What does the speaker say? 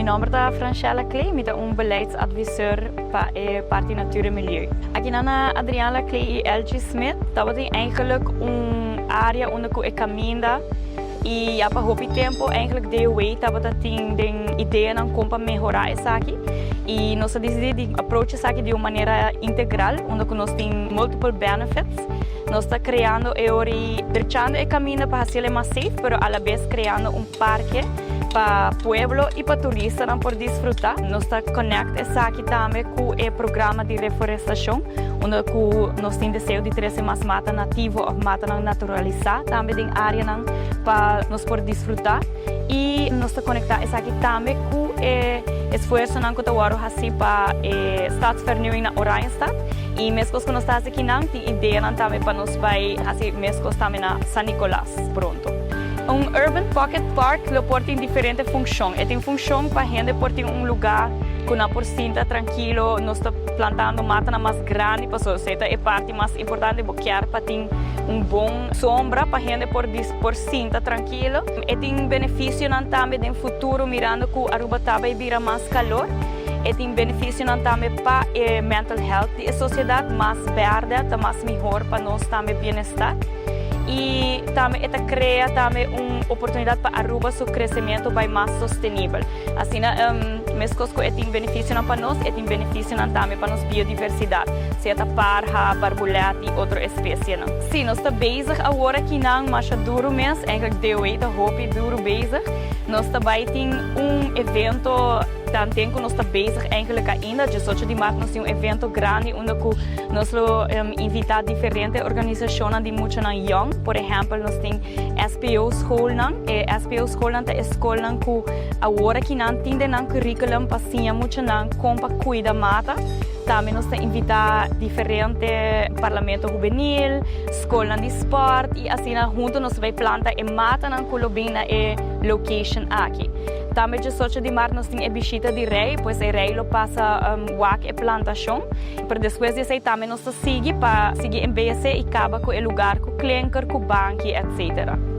nome é Francella Clay, eu sou beleidsadviseur para a parte Natuur en Milieu. Aqui na Adriana Clay e LG Smith, dat tem eigenlijk área onde eu caminho e há pouco tempo eigenlijk deu way dat tem ideia não como melhorar isso aqui e nós decidimos approach isso aqui de uma maneira integral onde nós temos multiple benefits. Nós estamos criando e deixando o caminho para ser mais safe, mas a la vez criando parque para o pueblo e para turistas não por desfrutar. Nós estamos conectados aqui também com o programa de reflorestação, onde nós temos desejo de trazer mais mata nativa ou mata naturalizada, também tem área para nós por desfrutar. E nós estamos conectados aqui também com o esforço que nós fazemos para a stadsvernieuwing na Oranjestad. E mesmo que nós estamos aqui, tem ideia também para nós fazer mesmo também na San Nicolás pronto. Urban Pocket Park tem diferentes funções. Tem função para a gente por ter lugar que não por sinta tranquilo, nós estamos plantando mata mais grande para a parte mais importante porque para ter bom sombra para a gente por sinta tranquilo. E tem benefício também no futuro mirando que a Aruba também vira mais calor. E tem benefício também para a mental health da sociedade mais verde, mais melhor para nós também bem-estar. E também cria também uma oportunidade para Aruba seu crescimento vai mais sustentável. Assim, mesmo que tem benefício para nós, tem benefício também para nossa biodiversidade, seja parra, barbulhete e outras espécies. Sim, nós estamos bezig agora aqui mas duro mês, eigenlijk deu aí, hobby duro bezig. Nós também tem evento também que nós estamos bezig eigenlijk ainda, de 18 de março nós temos evento grande onde nós invitamos diferentes organizações de muito young. Por exemplo, nós temos SPO School, SPO School é a escola que agora que não tem currículo para ensinar muito como cuidar da mata. Também nós invitamos diferentes parlamentos juvenil, escola de esporte e assim junto nós vamos plantar e mata na colobina e location aqui. Também de 18 de março nós temos a visita de rei, pois o rei passa e plantação. Para depois disso também nós seguimos para seguir em BC e acaba com o lugar com clinker, com banco, etc.